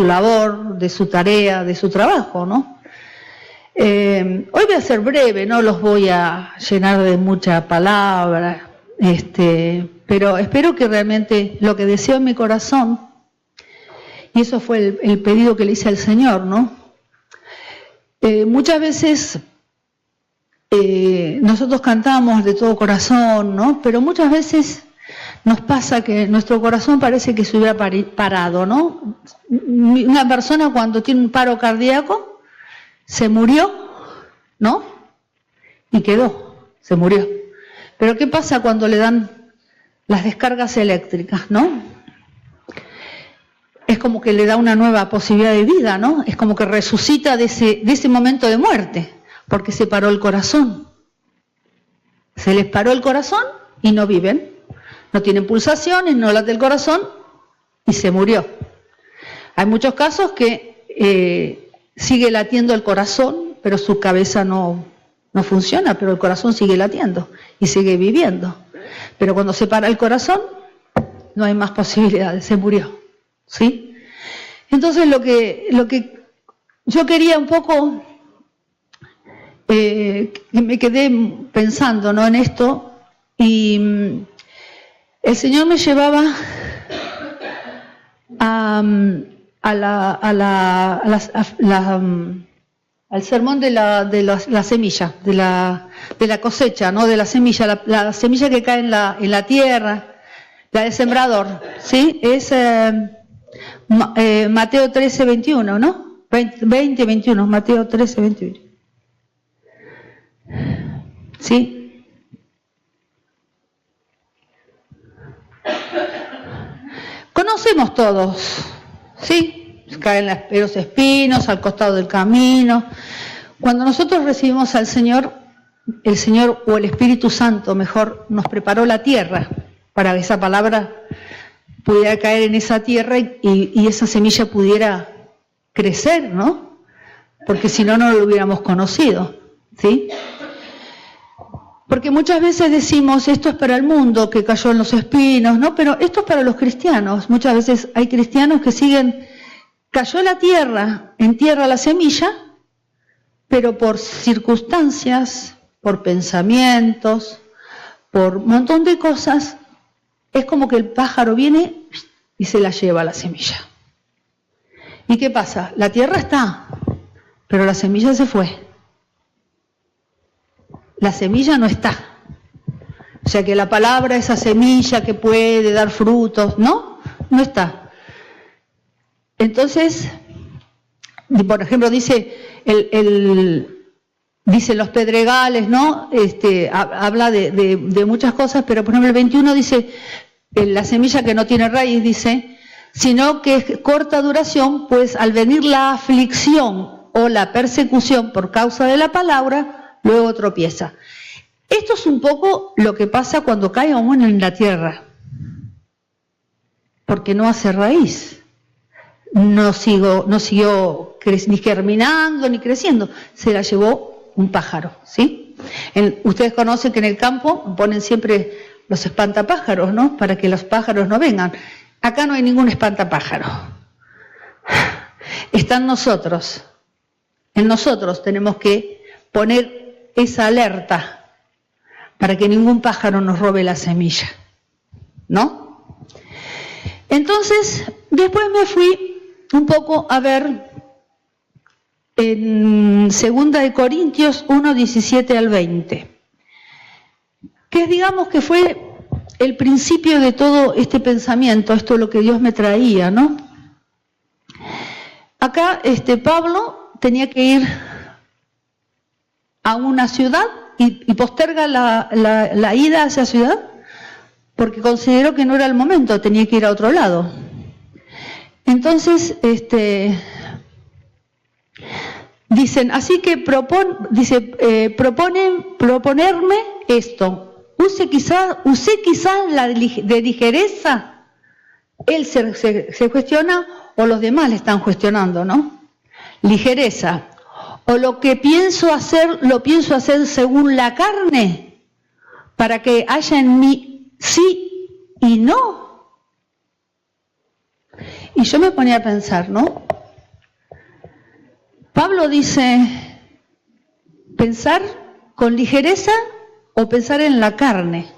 su labor, de su tarea, de su trabajo, ¿no? Hoy voy a ser breve, no los voy a llenar de mucha palabra, pero espero que realmente lo que deseo en mi corazón, y eso fue el pedido que le hice al Señor, ¿no? Muchas veces nosotros cantamos de todo corazón, ¿no? Pero muchas veces nos pasa que nuestro corazón parece que se hubiera parado, ¿no? Una persona cuando tiene un paro cardíaco se murió, ¿no? Y se murió. Pero ¿qué pasa cuando le dan las descargas eléctricas, ¿no? Es como que le da una nueva posibilidad de vida, ¿no? Es como que resucita de ese momento de muerte, porque se paró el corazón. Se les paró el corazón y no viven. No tienen pulsaciones, no late el corazón y se murió. Hay muchos casos que sigue latiendo el corazón, pero su cabeza no funciona, pero el corazón sigue latiendo y sigue viviendo. Pero cuando se para el corazón, no hay más posibilidades, se murió, ¿sí? Entonces lo que yo quería un poco, que me quedé pensando, ¿no?, en esto, y el Señor me llevaba al sermón de la semilla, de la cosecha, ¿no? De la semilla, la semilla que cae en la tierra, la del sembrador, ¿sí? Es Mateo 13, 21, ¿no? 20, 21, Mateo 13, 21. ¿Sí? Conocemos todos, ¿sí? Caen los espinos al costado del camino. Cuando nosotros recibimos al Señor, el Señor o el Espíritu Santo, mejor, nos preparó la tierra para que esa palabra pudiera caer en esa tierra y esa semilla pudiera crecer, ¿no? Porque si no, no lo hubiéramos conocido, ¿sí? Porque muchas veces decimos, esto es para el mundo que cayó en los espinos, ¿no? Pero esto es para los cristianos. Muchas veces hay cristianos que siguen, cayó la tierra, entierra la semilla, pero por circunstancias, por pensamientos, por un montón de cosas, es como que el pájaro viene y se la lleva la semilla. ¿Y qué pasa? La tierra está, pero la semilla se fue. La semilla no está. O sea que la palabra, esa semilla que puede dar frutos, ¿no? No está. Entonces, por ejemplo, dice dice los pedregales, ¿no? Habla de muchas cosas, pero por ejemplo el 21 dice, la semilla que no tiene raíz, dice, sino que es corta duración, pues al venir la aflicción o la persecución por causa de la palabra, luego tropieza. Esto es un poco lo que pasa cuando cae uno en la tierra, porque no hace raíz, no siguió ni germinando ni creciendo, se la llevó un pájaro, ¿sí? Ustedes conocen que en el campo ponen siempre los espantapájaros, ¿no? Para que los pájaros no vengan. Acá no hay ningún espantapájaro. Está en nosotros. En nosotros tenemos que poner esa alerta para que ningún pájaro nos robe la semilla, ¿no? Entonces, después me fui un poco a ver en 2 Corintios 1, 17 al 20, que digamos que fue el principio de todo este pensamiento, esto es lo que Dios me traía, ¿no? Acá Pablo tenía que ir a una ciudad y posterga la ida a esa ciudad porque consideró que no era el momento, tenía que ir a otro lado. Entonces, dicen, así que proponerme esto. Usé quizás de ligereza. Él se cuestiona o los demás le están cuestionando, ¿no? Ligereza. O lo que pienso hacer, lo pienso hacer según la carne, para que haya en mí sí y no. Y yo me ponía a pensar, ¿no? Pablo dice, pensar con ligereza o pensar en la carne.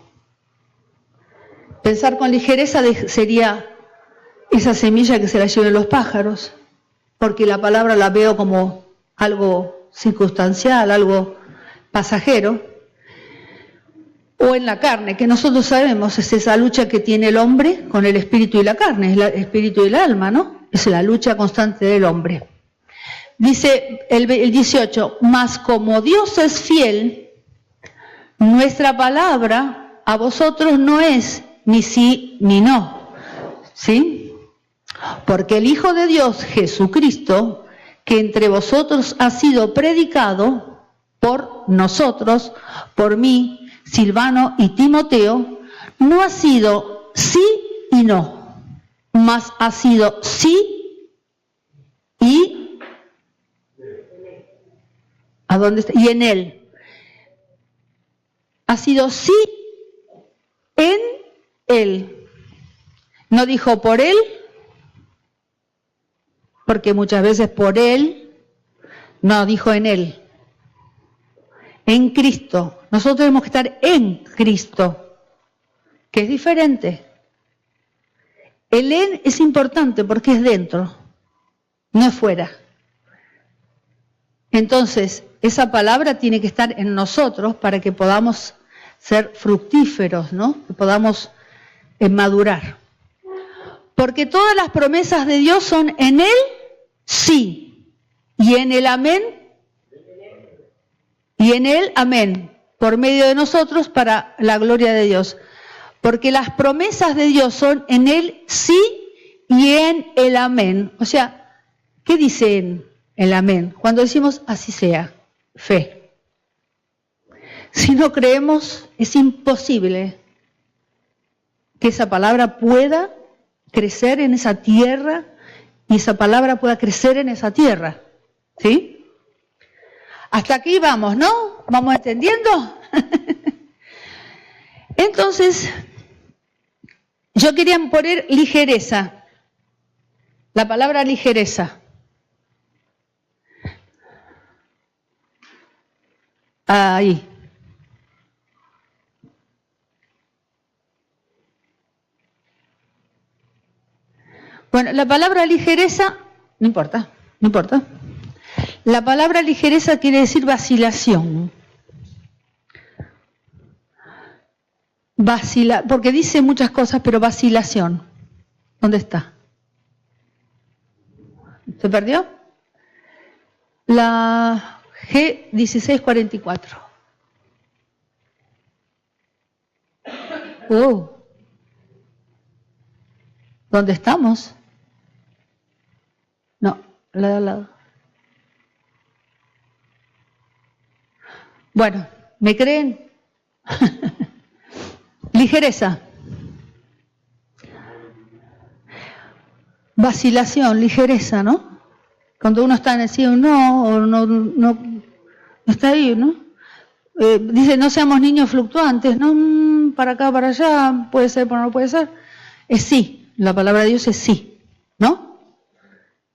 Pensar con ligereza sería esa semilla que se la lleven los pájaros, porque la palabra la veo como algo circunstancial, algo pasajero. O en la carne, que nosotros sabemos, es esa lucha que tiene el hombre con el espíritu y la carne, es el espíritu y el alma, ¿no? Es la lucha constante del hombre. Dice el 18, mas como Dios es fiel, nuestra palabra a vosotros no es ni sí ni no, ¿sí? Porque el Hijo de Dios, Jesucristo, que entre vosotros ha sido predicado por nosotros, por mí, Silvano y Timoteo, no ha sido sí y no, mas ha sido sí y ¿a dónde está? Y en él. Ha sido sí en él. No dijo por él, porque muchas veces por él, no dijo en él. En Cristo. Nosotros tenemos que estar en Cristo, que es diferente. El en es importante porque es dentro, no es fuera. Entonces, esa palabra tiene que estar en nosotros para que podamos ser fructíferos, ¿no? Que podamos madurar. Porque todas las promesas de Dios son en Él, sí, y en el amén, y en Él, amén, por medio de nosotros para la gloria de Dios. Porque las promesas de Dios son en Él, sí, y en el amén. O sea, ¿qué dice en el amén? Cuando decimos así sea, fe. Si no creemos, es imposible que esa palabra pueda crecer en esa tierra y esa palabra pueda crecer en esa tierra. ¿Sí? Hasta aquí vamos, ¿no? ¿Vamos entendiendo? Entonces, yo quería poner ligereza. La palabra ligereza. Ahí. Bueno, la palabra ligereza, no importa. La palabra ligereza quiere decir vacilación. Porque dice muchas cosas, pero vacilación. ¿Dónde está? ¿Se perdió? La G1644. ¿Dónde estamos? No, la de al lado. Bueno, ¿me creen? Ligereza. Vacilación, ligereza, ¿no? Cuando uno está en el cielo, no está ahí, ¿no? Dice, no seamos niños fluctuantes, ¿no? Para acá, para allá, puede ser, pero no puede ser. Es sí, la palabra de Dios es sí, ¿no?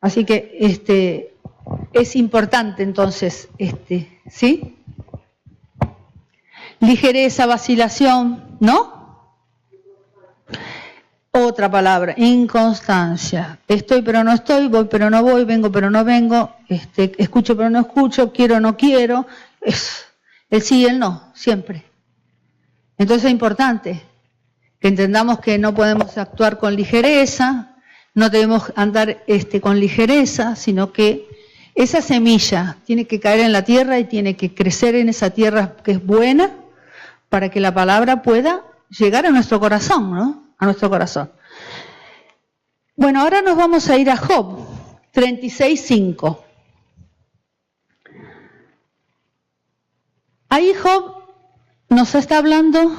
Así que es importante entonces, ¿sí? Ligereza, vacilación, ¿no? Otra palabra, inconstancia. Estoy pero no estoy, voy pero no voy, vengo pero no vengo, escucho pero no escucho, quiero no quiero. Es el sí y el no, siempre. Entonces es importante que entendamos que no podemos actuar con ligereza, no debemos andar con ligereza, sino que esa semilla tiene que caer en la tierra y tiene que crecer en esa tierra que es buena para que la palabra pueda llegar a nuestro corazón, ¿no? A nuestro corazón. Bueno, ahora nos vamos a ir a Job 36:5. Ahí Job nos está hablando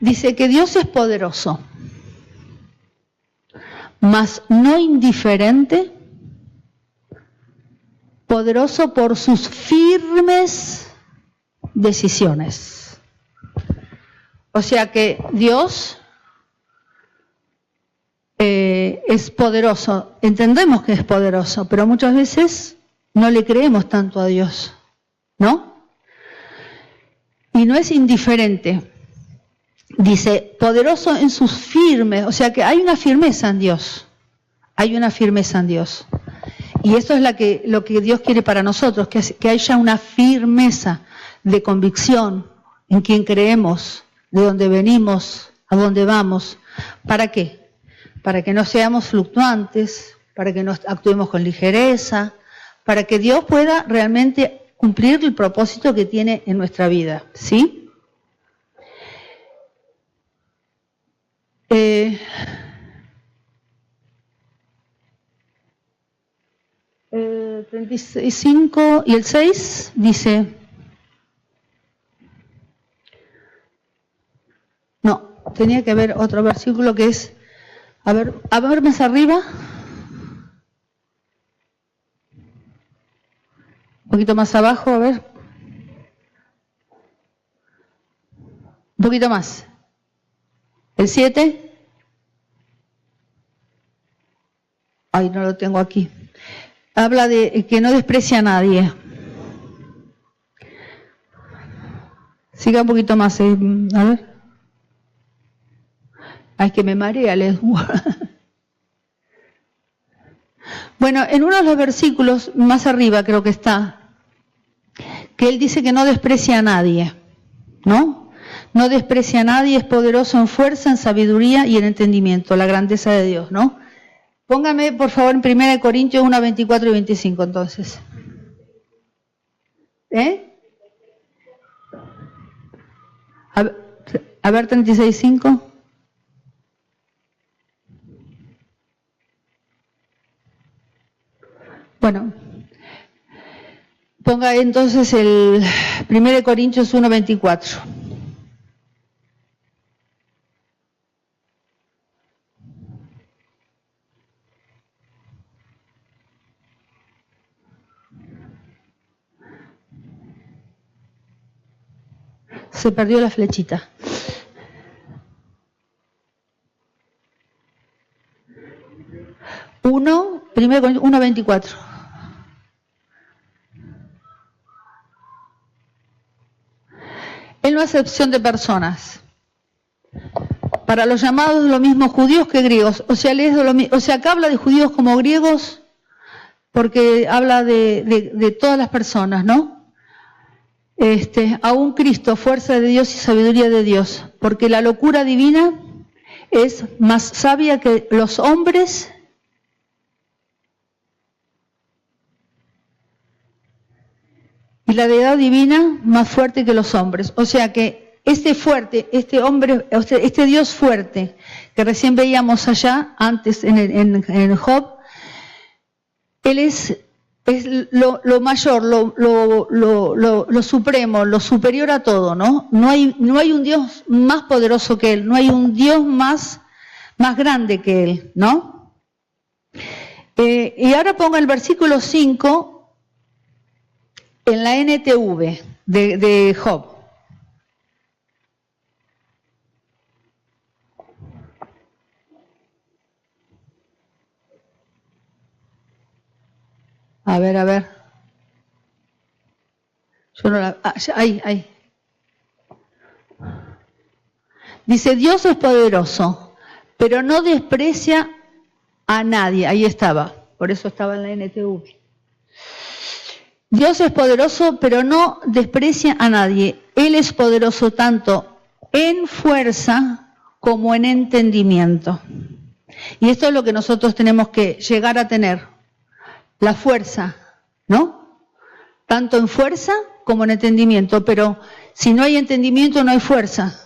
dice que Dios es poderoso, mas no indiferente, poderoso por sus firmes decisiones. O sea que Dios es poderoso. Entendemos que es poderoso, pero muchas veces no le creemos tanto a Dios, ¿no? Y no es indiferente. Dice, poderoso en sus firmes, o sea que hay una firmeza en Dios. Hay una firmeza en Dios. Y eso es lo que Dios quiere para nosotros, que haya una firmeza de convicción en quien creemos, de dónde venimos, a dónde vamos. ¿Para qué? Para que no seamos fluctuantes, para que no actuemos con ligereza, para que Dios pueda realmente cumplir el propósito que tiene en nuestra vida, ¿sí? 35 y el 6 dice, no, tenía que haber otro versículo que es, a ver más arriba, un poquito más abajo, a ver, un poquito más, el 7, ay, no lo tengo aquí. Habla de que no desprecia a nadie. Siga un poquito más, a ver. Ay, que me marea, Bueno, en uno de los versículos, más arriba creo que está, que él dice que no desprecia a nadie, ¿no? No desprecia a nadie, es poderoso en fuerza, en sabiduría y en entendimiento, la grandeza de Dios, ¿no? Póngame, por favor, en 1 Corintios 1, 24 y 25, entonces. A ver, 36, 5. Bueno, ponga entonces el 1 Corintios 1, 24. Se perdió la flechita. 1 Corintios 1, 24. Él no hace excepción de personas. Para los llamados lo mismo judíos que griegos. O sea, acá habla de judíos como griegos porque habla de todas las personas, ¿no? Aún Cristo, fuerza de Dios y sabiduría de Dios, porque la locura divina es más sabia que los hombres y la deidad divina más fuerte que los hombres. O sea que este Dios fuerte que recién veíamos allá, antes en Job, Él es lo mayor, lo supremo, lo superior a todo, ¿no? No hay un Dios más poderoso que Él, no hay un Dios más grande que Él, ¿no? Y ahora pongo el versículo 5 en la NTV de Job. A ver. Yo no la... ahí. Dice, Dios es poderoso, pero no desprecia a nadie. Ahí estaba, por eso estaba en la NTV. Dios es poderoso, pero no desprecia a nadie. Él es poderoso tanto en fuerza como en entendimiento. Y esto es lo que nosotros tenemos que llegar a tener. La fuerza, ¿no? Tanto en fuerza como en entendimiento, pero si no hay entendimiento no hay fuerza.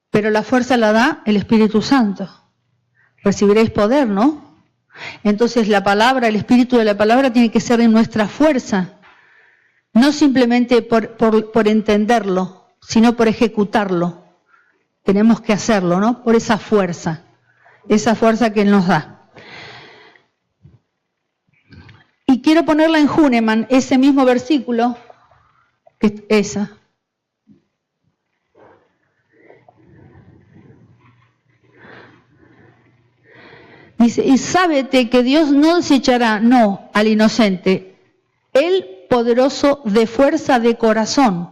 Pero la fuerza la da el Espíritu Santo. Recibiréis poder, ¿no? Entonces la palabra, el espíritu de la palabra tiene que ser en nuestra fuerza, no simplemente por entenderlo, sino por ejecutarlo. Tenemos que hacerlo, ¿no? Por esa fuerza que Él nos da. Y quiero ponerla en Hühnemann, ese mismo versículo, que es esa. Dice, y sábete que Dios no desechará, no, al inocente, el poderoso de fuerza de corazón.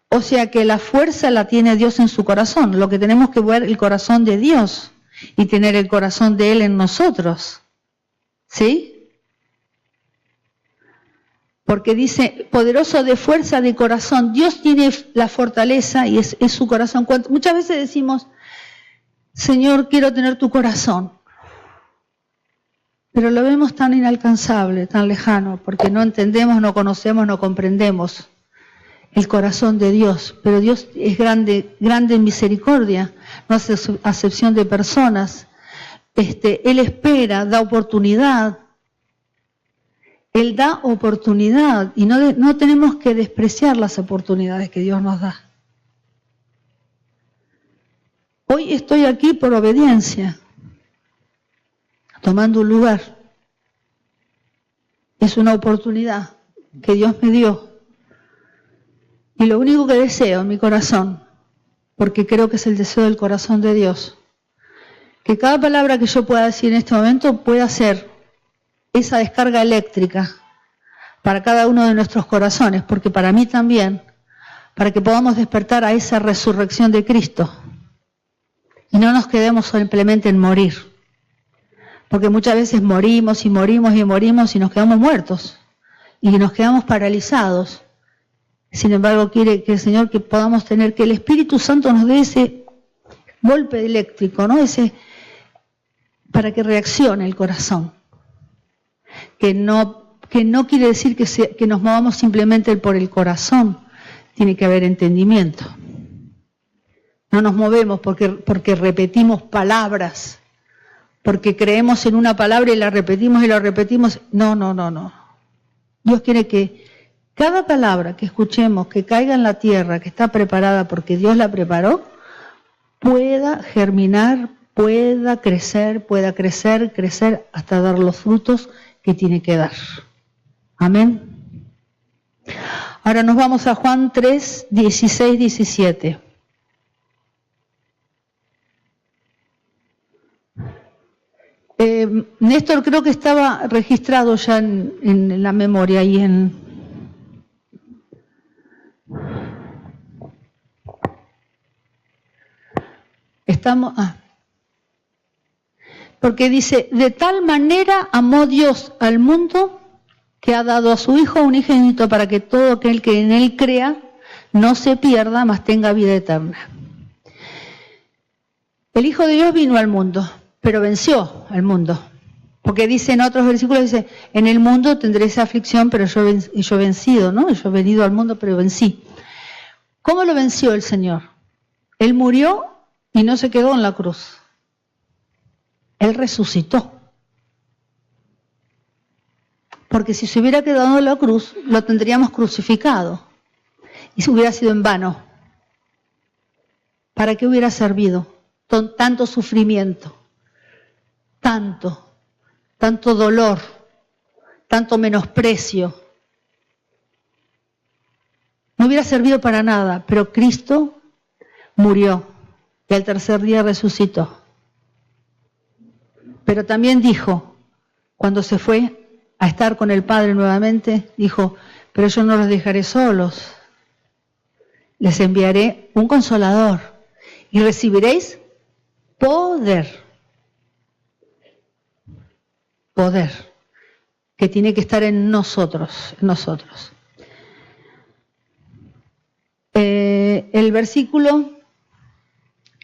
O sea que la fuerza la tiene Dios en su corazón. Lo que tenemos que ver el corazón de Dios y tener el corazón de Él en nosotros. ¿Sí? Porque dice, poderoso de fuerza de corazón. Dios tiene la fortaleza y es su corazón. Muchas veces decimos, Señor, quiero tener tu corazón. Pero lo vemos tan inalcanzable, tan lejano, porque no entendemos, no conocemos, no comprendemos el corazón de Dios. Pero Dios es grande, grande en misericordia, no hace acepción de personas. Él espera, da oportunidad. Él da oportunidad y no tenemos que despreciar las oportunidades que Dios nos da. Hoy estoy aquí por obediencia, tomando un lugar. Es una oportunidad que Dios me dio. Y lo único que deseo en mi corazón, porque creo que es el deseo del corazón de Dios, que cada palabra que yo pueda decir en este momento pueda ser esa descarga eléctrica para cada uno de nuestros corazones, porque para mí también, para que podamos despertar a esa resurrección de Cristo y no nos quedemos simplemente en morir, porque muchas veces morimos y morimos y morimos y nos quedamos muertos y nos quedamos paralizados. Sin embargo, quiere que el Señor que podamos tener, que el Espíritu Santo nos dé ese golpe eléctrico, ¿no? Para que reaccione el corazón. Que no quiere decir que nos movamos simplemente por el corazón, tiene que haber entendimiento. No nos movemos porque repetimos palabras, porque creemos en una palabra y la repetimos y la repetimos. No. Dios quiere que cada palabra que escuchemos, que caiga en la tierra, que está preparada porque Dios la preparó, pueda germinar, pueda crecer hasta dar los frutos que tiene que dar. Amén. Ahora nos vamos a Juan 3, 16, 17. Néstor, creo que estaba registrado ya en la memoria y estamos... Porque dice, de tal manera amó Dios al mundo que ha dado a su Hijo unigénito para que todo aquel que en Él crea no se pierda, mas tenga vida eterna. El Hijo de Dios vino al mundo, pero venció al mundo. Porque dice en otros versículos, dice, en el mundo tendréis aflicción, pero yo he vencido, ¿no? Yo he venido al mundo, pero vencí. ¿Cómo lo venció el Señor? Él murió y no se quedó en la cruz. Él resucitó. Porque si se hubiera quedado en la cruz, lo tendríamos crucificado. Y se hubiera sido en vano. ¿Para qué hubiera servido? Tanto sufrimiento, tanto dolor, tanto menosprecio. No hubiera servido para nada, pero Cristo murió y al tercer día resucitó. Pero también dijo, cuando se fue a estar con el Padre nuevamente, dijo, pero yo no los dejaré solos, les enviaré un consolador y recibiréis poder, que tiene que estar en nosotros. El versículo,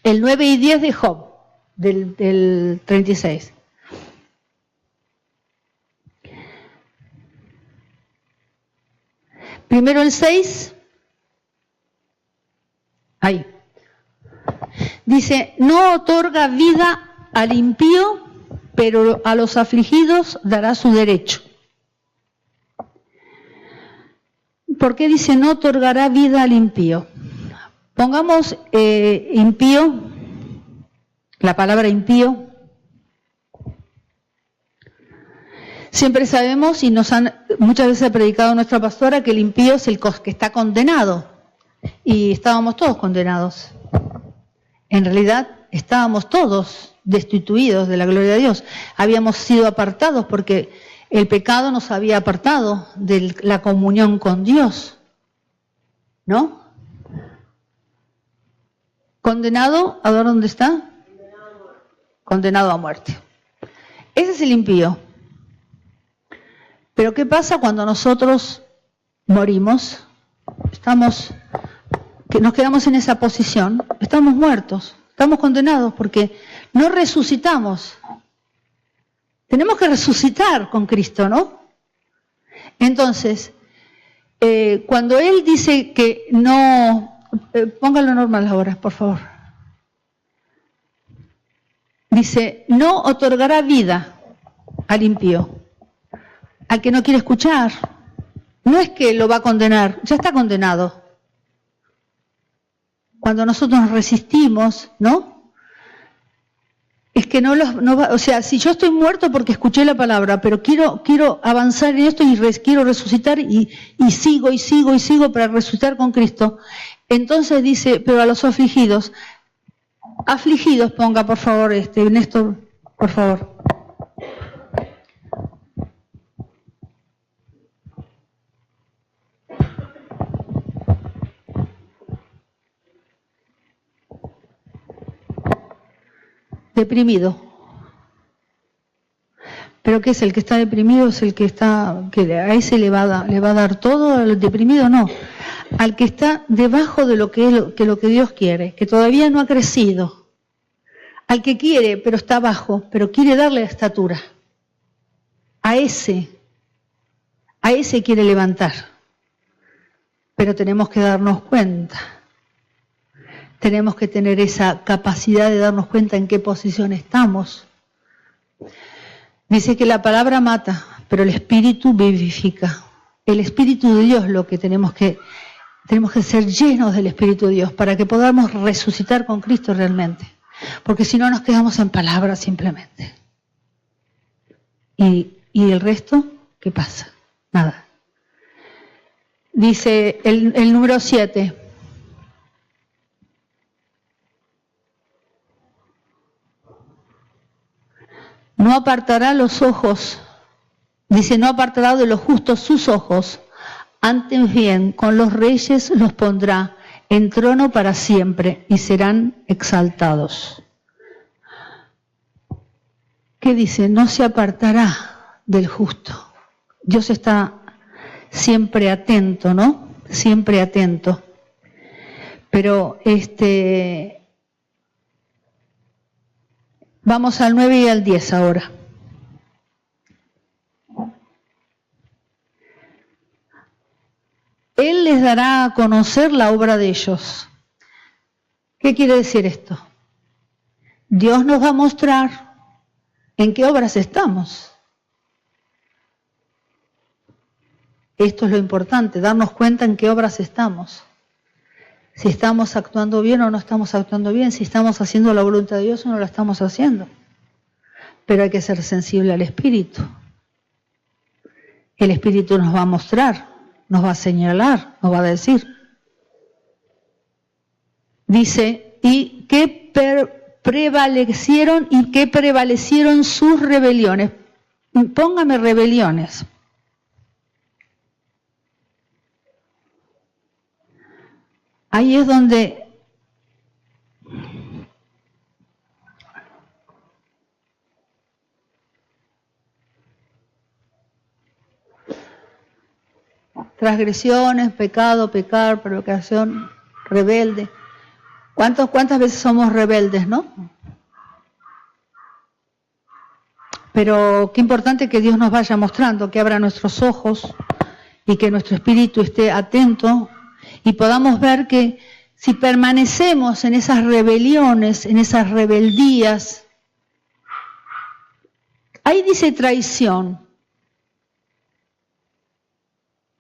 el 9 y 10 de Job, del 36. Primero el 6. Ahí. Dice, no otorga vida al impío, pero a los afligidos dará su derecho. ¿Por qué dice no otorgará vida al impío? Pongamos impío, la palabra impío. Siempre sabemos y muchas veces ha predicado nuestra pastora que el impío es el que está condenado. Y estábamos todos condenados. En realidad estábamos todos destituidos de la gloria de Dios. Habíamos sido apartados porque el pecado nos había apartado de la comunión con Dios, ¿no? Condenado, ¿a ver dónde está? Condenado a muerte. Ese es el impío. Pero ¿qué pasa cuando nosotros morimos? Nos quedamos en esa posición, estamos muertos, estamos condenados porque no resucitamos. Tenemos que resucitar con Cristo, ¿no? Entonces, cuando Él dice que no... póngalo normal ahora, por favor. Dice, no otorgará vida al impío, al que no quiere escuchar. No es que lo va a condenar, ya está condenado. Cuando nosotros nos resistimos, ¿no? Es que no va, o sea, si yo estoy muerto porque escuché la palabra, pero quiero avanzar en esto y quiero resucitar y sigo para resucitar con Cristo. Entonces dice, pero a los afligidos, ponga por favor, Néstor, por favor. Deprimido. ¿Pero qué es? El que está deprimido es el que a ese le va a dar todo, al deprimido no. Al que está debajo de lo que Dios quiere, que todavía no ha crecido. Al que quiere, pero está abajo, pero quiere darle la estatura. A ese quiere levantar. Pero tenemos que darnos cuenta. Tenemos que tener esa capacidad de darnos cuenta en qué posición estamos. Dice que la palabra mata, pero el Espíritu vivifica. El Espíritu de Dios lo que tenemos que ser llenos del Espíritu de Dios para que podamos resucitar con Cristo realmente. Porque si no nos quedamos en palabras simplemente. ¿Y el resto? ¿Qué pasa? Nada. Dice el número 7. No apartará los ojos, dice, no apartará de los justos sus ojos, antes bien con los reyes los pondrá en trono para siempre y serán exaltados. ¿Qué dice? No se apartará del justo. Dios está siempre atento, ¿no? Siempre atento. Pero vamos al 9 y al 10 ahora. Él les dará a conocer la obra de ellos. ¿Qué quiere decir esto? Dios nos va a mostrar en qué obras estamos. Esto es lo importante, darnos cuenta en qué obras estamos. Si estamos actuando bien o no estamos actuando bien, si estamos haciendo la voluntad de Dios o no la estamos haciendo. Pero hay que ser sensible al Espíritu. El Espíritu nos va a mostrar, nos va a señalar, nos va a decir. Dice, y que prevalecieron sus rebeliones. Póngame rebeliones. Ahí es donde transgresiones, pecado, pecar, provocación, rebelde. ¿Cuántas veces somos rebeldes, no? Pero qué importante que Dios nos vaya mostrando, que abra nuestros ojos y que nuestro espíritu esté atento y podamos ver que si permanecemos en esas rebeliones, en esas rebeldías, ahí dice traición.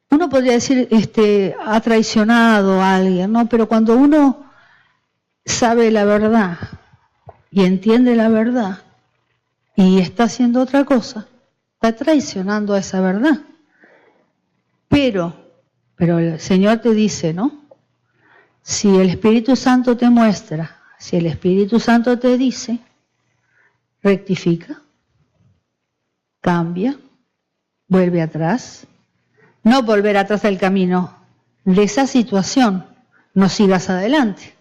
Uno podría decir, ha traicionado a alguien, ¿no? Pero cuando uno sabe la verdad y entiende la verdad y está haciendo otra cosa, está traicionando a esa verdad. Pero el Señor te dice, ¿no? Si el Espíritu Santo te muestra, si el Espíritu Santo te dice, rectifica, cambia, vuelve atrás. No volver atrás del camino de esa situación. No sigas adelante.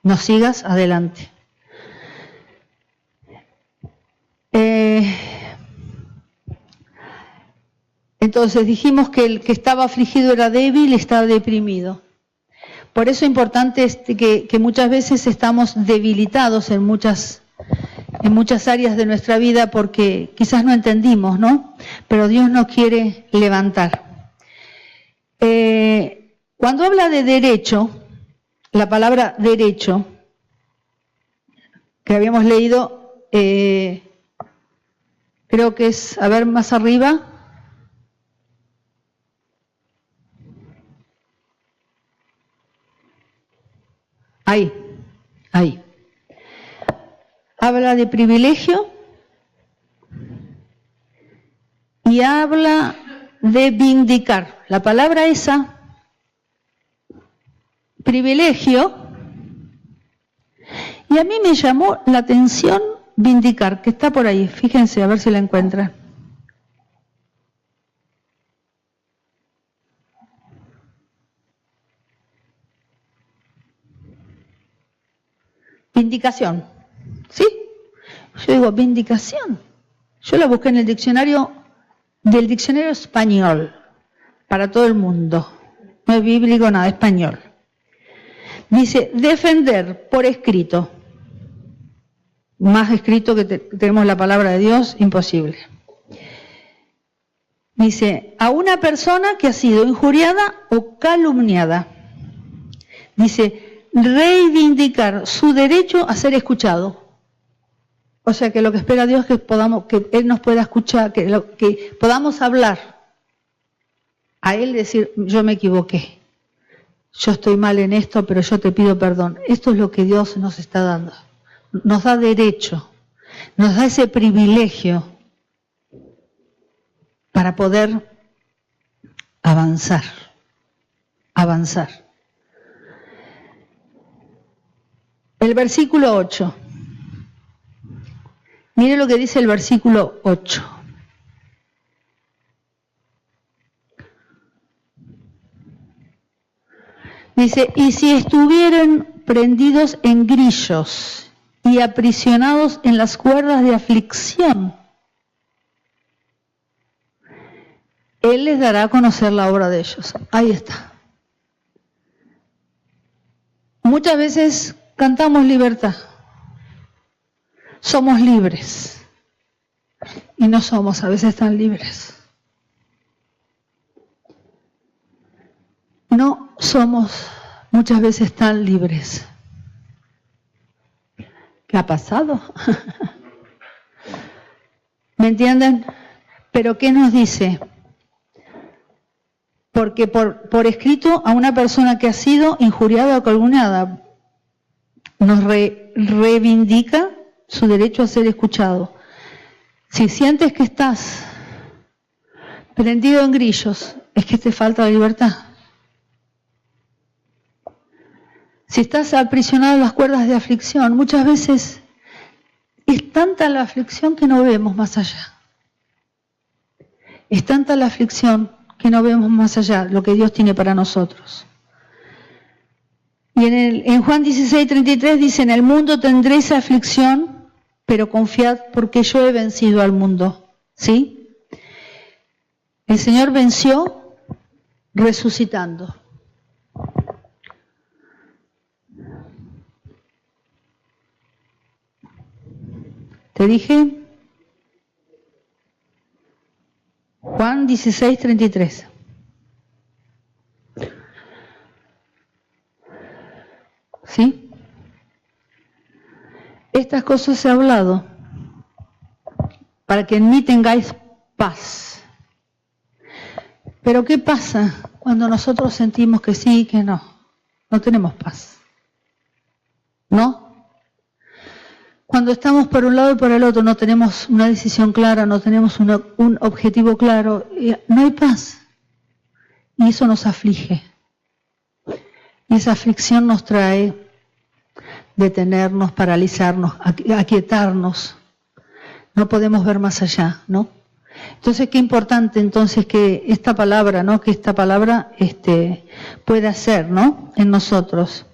No sigas adelante. Entonces dijimos que el que estaba afligido era débil, estaba deprimido. Por eso es importante que muchas veces estamos debilitados en muchas áreas de nuestra vida porque quizás no entendimos, ¿no? Pero Dios nos quiere levantar. Cuando habla de derecho, la palabra derecho, que habíamos leído, creo que es, a ver, más arriba. Ahí. Habla de privilegio y habla de vindicar. La palabra esa, privilegio, y a mí me llamó la atención vindicar, que está por ahí. Fíjense, a ver si la encuentran. Vindicación, ¿sí? Yo digo, vindicación. Yo la busqué en el diccionario español, para todo el mundo. No es bíblico, nada, español. Dice, defender por escrito. Más escrito que tenemos la palabra de Dios, imposible. Dice, a una persona que ha sido injuriada o calumniada. Dice, reivindicar su derecho a ser escuchado. O sea que lo que espera Dios es que Él nos pueda escuchar, que podamos hablar a Él, decir, yo me equivoqué, yo estoy mal en esto, pero yo te pido perdón. Esto es lo que Dios nos está dando. Nos da derecho, nos da ese privilegio para poder avanzar. El versículo 8. Mire lo que dice el versículo 8. Dice, y si estuvieran prendidos en grillos y aprisionados en las cuerdas de aflicción, Él les dará a conocer la obra de ellos. Ahí está. Muchas veces cantamos libertad. Somos libres. Y no somos a veces tan libres. No somos muchas veces tan libres. ¿Qué ha pasado? ¿Me entienden? Pero ¿qué nos dice? Porque por escrito a una persona que ha sido injuriada o calumniada nos reivindica su derecho a ser escuchado. Si sientes que estás prendido en grillos, es que te falta la libertad. Si estás aprisionado en las cuerdas de aflicción, muchas veces es tanta la aflicción que no vemos más allá. Es tanta la aflicción que no vemos más allá lo que Dios tiene para nosotros. Y en Juan 16:33 dice, en el mundo tendréis aflicción, pero confiad porque yo he vencido al mundo. ¿Sí? El Señor venció resucitando. ¿Te dije? Juan 16:33. ¿Sí? Estas cosas he hablado para que en mí tengáis paz. Pero ¿qué pasa cuando nosotros sentimos que sí y que no? No tenemos paz. ¿No? Cuando estamos por un lado y por el otro, no tenemos una decisión clara, no tenemos un objetivo claro, no hay paz. Y eso nos aflige. Y esa aflicción nos trae detenernos, paralizarnos, aquietarnos. No podemos ver más allá, ¿no? Entonces, qué importante entonces que esta palabra, ¿no? Que esta palabra pueda ser, ¿no? En nosotros.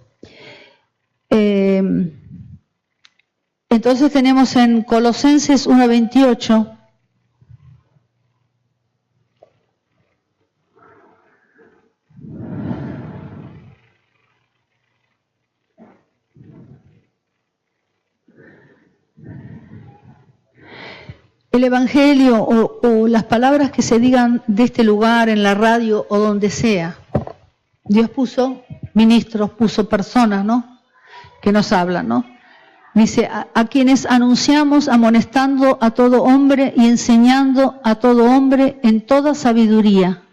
Entonces tenemos en Colosenses 1:28. El Evangelio o las palabras que se digan de este lugar, en la radio o donde sea. Dios puso ministros, puso personas, ¿no? Que nos hablan, ¿no? Dice, a quienes anunciamos amonestando a todo hombre y enseñando a todo hombre en toda sabiduría,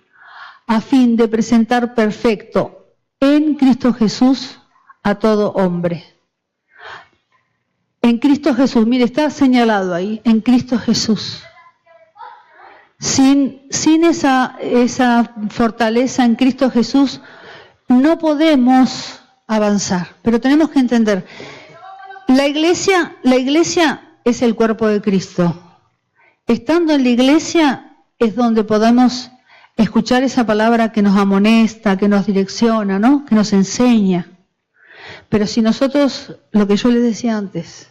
a fin de presentar perfecto en Cristo Jesús a todo hombre. En Cristo Jesús, mire, está señalado ahí, en Cristo Jesús. Sin esa fortaleza en Cristo Jesús, no podemos avanzar. Pero tenemos que entender, la iglesia es el cuerpo de Cristo. Estando en la iglesia es donde podemos escuchar esa palabra que nos amonesta, que nos direcciona, ¿no? Que nos enseña. Pero si nosotros, lo que yo les decía antes,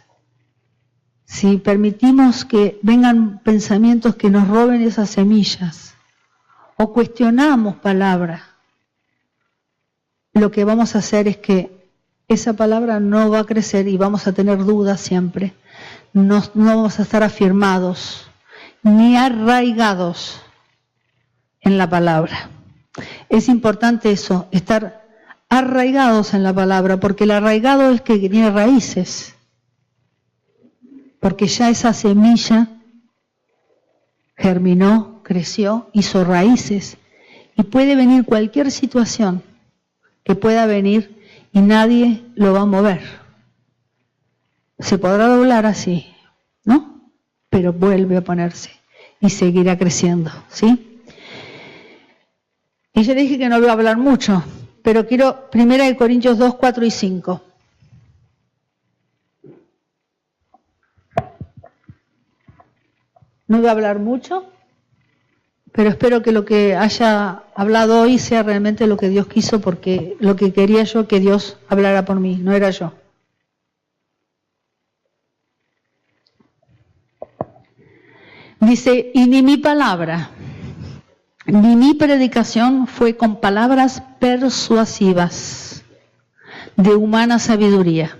si permitimos que vengan pensamientos que nos roben esas semillas, o cuestionamos palabra, lo que vamos a hacer es que esa palabra no va a crecer y vamos a tener dudas siempre. No vamos a estar afirmados, ni arraigados en la palabra. Es importante eso, estar arraigados en la palabra, porque el arraigado es que tiene raíces. Porque ya esa semilla germinó, creció, hizo raíces. Y puede venir cualquier situación que pueda venir y nadie lo va a mover. Se podrá doblar así, ¿no? Pero vuelve a ponerse y seguirá creciendo, ¿sí? Y yo dije que no voy a hablar mucho, pero quiero 1 Corintios 2, 4 y 5. No voy a hablar mucho, pero espero que lo que haya hablado hoy sea realmente lo que Dios quiso, porque lo que quería yo que Dios hablara por mí, no era yo. Dice, y ni mi palabra, ni mi predicación fue con palabras persuasivas de humana sabiduría,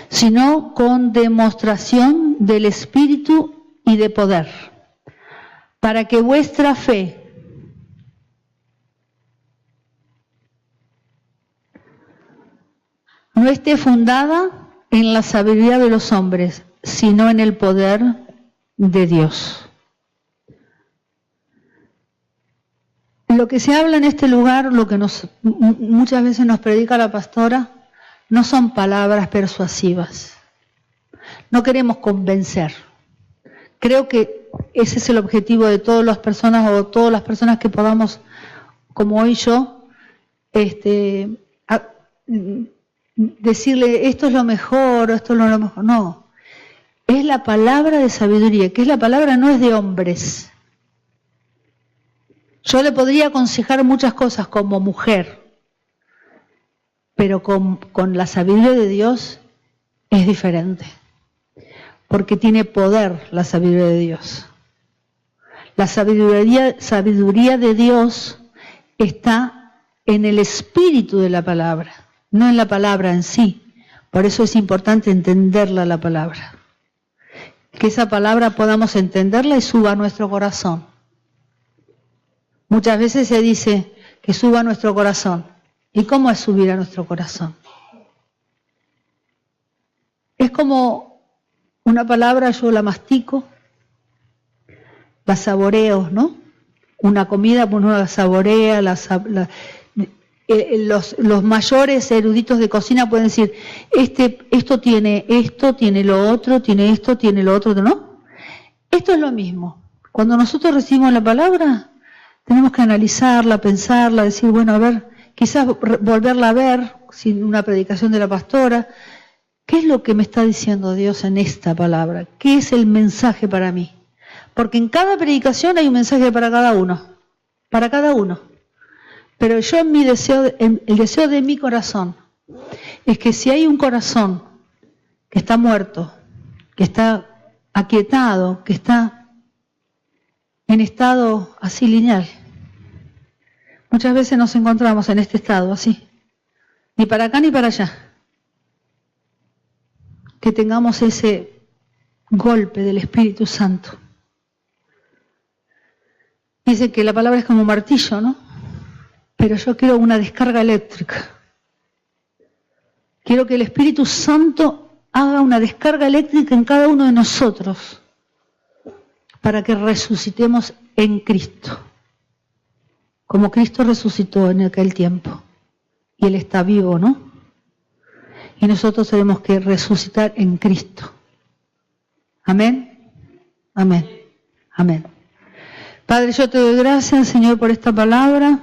sino con demostración del Espíritu y de poder, para que vuestra fe no esté fundada en la sabiduría de los hombres, sino en el poder de Dios. Lo que se habla en este lugar, lo que muchas veces nos predica la pastora, no son palabras persuasivas. No queremos convencer. Creo que ese es el objetivo de todas las personas o todas las personas que podamos, como hoy yo, decirle esto es lo mejor o esto no es lo mejor. No, es la palabra de sabiduría, que es la palabra, no es de hombres. Yo le podría aconsejar muchas cosas como mujer, pero con la sabiduría de Dios es diferente. Porque tiene poder la sabiduría de Dios. La sabiduría de Dios está en el espíritu de la palabra, no en la palabra en sí. Por eso es importante entenderla la palabra. Que esa palabra podamos entenderla y suba a nuestro corazón. Muchas veces se dice que suba a nuestro corazón. ¿Y cómo es subir a nuestro corazón? Es como una palabra, yo la mastico, la saboreo, ¿no? Una comida, pues uno la saborea, los mayores eruditos de cocina pueden decir, esto tiene lo otro, tiene esto, tiene lo otro, ¿no? Esto es lo mismo. Cuando nosotros recibimos la palabra, tenemos que analizarla, pensarla, decir, bueno, a ver, quizás volverla a ver, sin una predicación de la pastora, ¿Qué es lo que me está diciendo Dios en esta palabra? ¿Qué es el mensaje para mí? Porque en cada predicación hay un mensaje para cada uno. Para cada uno. Pero yo en mi deseo, el deseo de mi corazón, es que si hay un corazón que está muerto, que está aquietado, que está en estado así lineal, muchas veces nos encontramos en este estado así, ni para acá ni para allá, que tengamos ese golpe del Espíritu Santo. Dice que la palabra es como un martillo, ¿no? Pero yo quiero una descarga eléctrica. Quiero que el Espíritu Santo haga una descarga eléctrica en cada uno de nosotros para que resucitemos en Cristo, como Cristo resucitó en aquel tiempo. Y Él está vivo, ¿no? Y nosotros tenemos que resucitar en Cristo. Amén, amén, amén. Padre, yo te doy gracias, Señor, por esta palabra.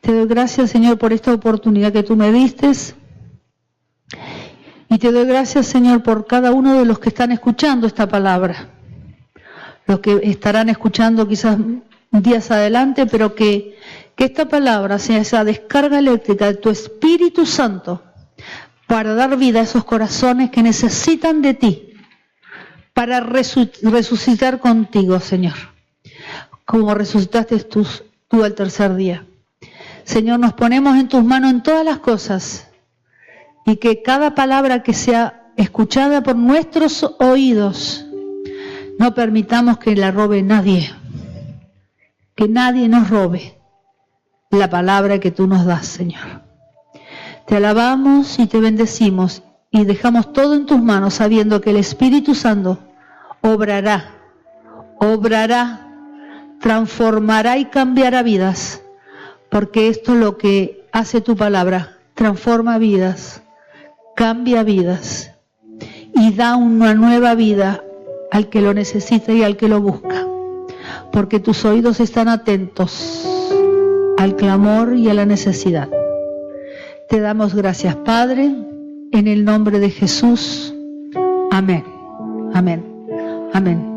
Te doy gracias, Señor, por esta oportunidad que tú me diste. Y te doy gracias, Señor, por cada uno de los que están escuchando esta palabra. Los que estarán escuchando quizás días adelante, pero que esta palabra sea esa descarga eléctrica de tu Espíritu Santo para dar vida a esos corazones que necesitan de ti, para resucitar contigo, Señor, como resucitaste tú al tercer día. Señor, nos ponemos en tus manos en todas las cosas y que cada palabra que sea escuchada por nuestros oídos, no permitamos que la robe nadie, que nadie nos robe la palabra que tú nos das, Señor. Te alabamos y te bendecimos y dejamos todo en tus manos sabiendo que el Espíritu Santo obrará, transformará y cambiará vidas, porque esto es lo que hace tu palabra, transforma vidas, cambia vidas y da una nueva vida al que lo necesita y al que lo busca, porque tus oídos están atentos al clamor y a la necesidad. Te damos gracias, Padre, en el nombre de Jesús. Amén, amén, amén.